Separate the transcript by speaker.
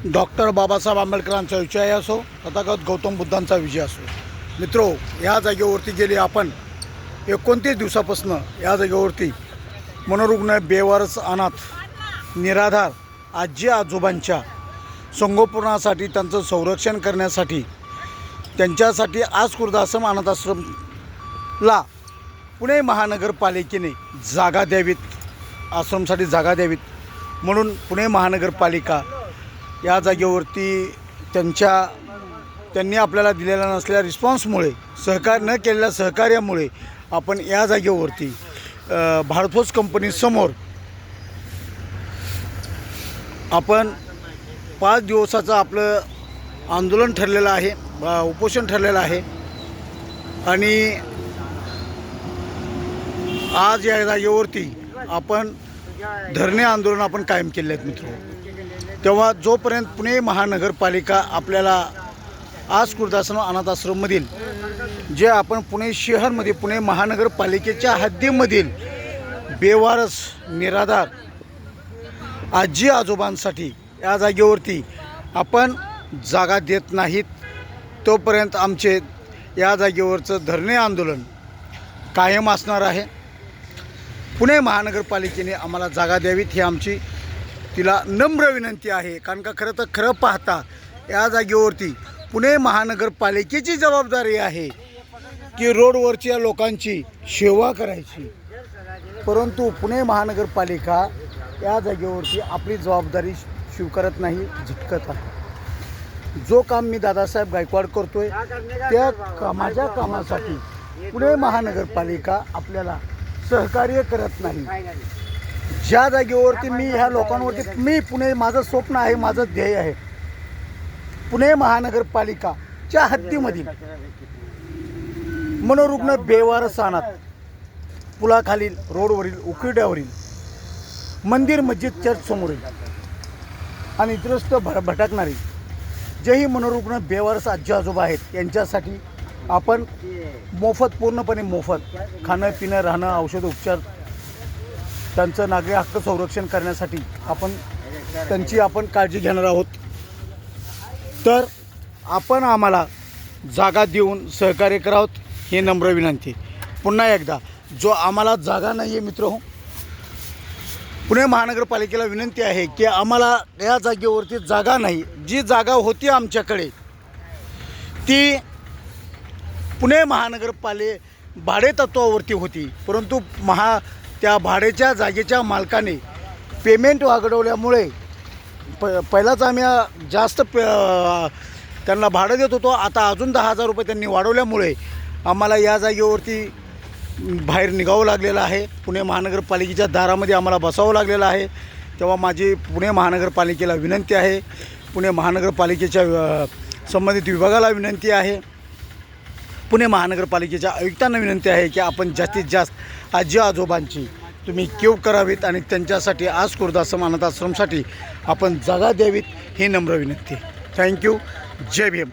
Speaker 1: Doctor Babasaheb आंबेडकरांचा विजय असो, तथागत गौतम बुद्धांचा विजय असो. मित्रो, या जागेवरती गेली आपण 29 दिवसापासून या जागेवरती मनोरुग्ण, बेवारस, अनाथ, निराधार आजी आजोबांच्या संगोपनासाठी, त्यांचं संरक्षण करण्यासाठी, त्यांच्यासाठी आज खुर्दाश्रम अनाथाश्रमला पुणे महानगरपालिकेने जागा द्यावीत, आश्रमसाठी जागा द्यावीत म्हणून पुणे महानगरपालिका या जागेवरती त्यांनी आपल्याला दिलेल्या नसलेल्या रिस्पॉन्समुळे, सहकार न केलेल्या सहकार्यामुळे आपण या जागेवरती भारतफोर्ज कंपनीसमोर आपण 5 दिवसाचं आपलं आंदोलन ठरलेलं आहे, उपोषण ठरलेलं आहे. आणि आज या जागेवरती आपण धरणे आंदोलन आपण कायम केले आहेत मित्र. तेव्हा जोपर्यंत पुणे महानगरपालिका आपल्याला आज खुर्दाश्रम अनाथाश्रममधील जे आपण पुणे शहरमध्ये पुणे महानगरपालिकेच्या हद्दीमधील बेवारस, निराधार आजी आजोबांसाठी या जागेवरती आपण जागा देत नाहीत, तोपर्यंत आमचे या जागेवरचं धरणे आंदोलन कायम असणार आहे. पुणे महानगरपालिकेने आम्हाला जागा द्यावीत ही आमची तिला नम्र विनंती आहे. कारण का खरं पाहता या जागेवरती पुणे महानगरपालिकेची जबाबदारी आहे की रोडवरच्या लोकांची सेवा करायची, परंतु पुणे महानगरपालिका या जागेवरती आपली जबाबदारी स्वीकारत नाही, झिटकत आहे. जो काम मी दादासाहेब गायकवाड करतोय त्या माझ्या कामासाठी पुणे महानगरपालिका आपल्याला सहकार्य करत नाही. ज्या जागेवरती मी ह्या लोकांवरती पुणे, माझं स्वप्न आहे, माझं ध्येय आहे, पुणे महानगरपालिकाच्या हद्दीमधील मनोरुग्ण, बेवारस, अनाथ, पुलाखालील, रोडवरील, उकिरड्यावरील, मंदिर, मस्जिद, चर्च समोरील आणि इतरस्त भटकणारी जेही मनोरुग्ण, बेवारस आजी आजोबा आहेत यांच्यासाठी आपण मोफत, पूर्णपणे मोफत खाणं, पिणं, राहणं, औषध, उपचार, त्यांचं नागरी हक्क संरक्षण करण्यासाठी आपण त्यांची काळजी घेणार आहोत. तर आपण आम्हाला जागा देऊन सहकार्य करावं ही नम्र विनंती. पुन्हा एकदा, जो आम्हाला जागा नाही आहे मित्र, पुणे महानगरपालिकेला विनंती आहे की आम्हाला या जागेवरती जागा नाही. जी जागा होती आमच्याकडे ती पुणे भाडे तत्वावरती होती, परंतु त्या भाड्याच्या जागेच्या मालकाने पेमेंट वाढवल्यामुळे पहिलाच आम्ही जास्त त्यांना भाडं देत होतो, आता अजून 10,000 रुपये त्यांनी वाढवल्यामुळे आम्हाला या जागेवरती बाहेर निघावं लागलेलं आहे. पुणे महानगरपालिकेच्या दारामध्ये आम्हाला बसावं लागलेलं आहे. तेव्हा माझी पुणे महानगरपालिकेला विनंती आहे, पुणे महानगरपालिकेच्या संबंधित विभागाला विनंती आहे, पुणे महानगरपालिकेच्या आयुक्तांना विनंती आहे की आपण जास्तीत जास्त आजी आजोबांची तुम्ही कीव करावीत आणि त्यांच्यासाठी आज खुर्दाश्रम अनाथाश्रमसाठी आपण जागा द्यावीत ही नम्र विनंती. थँक्यू. जय भीम.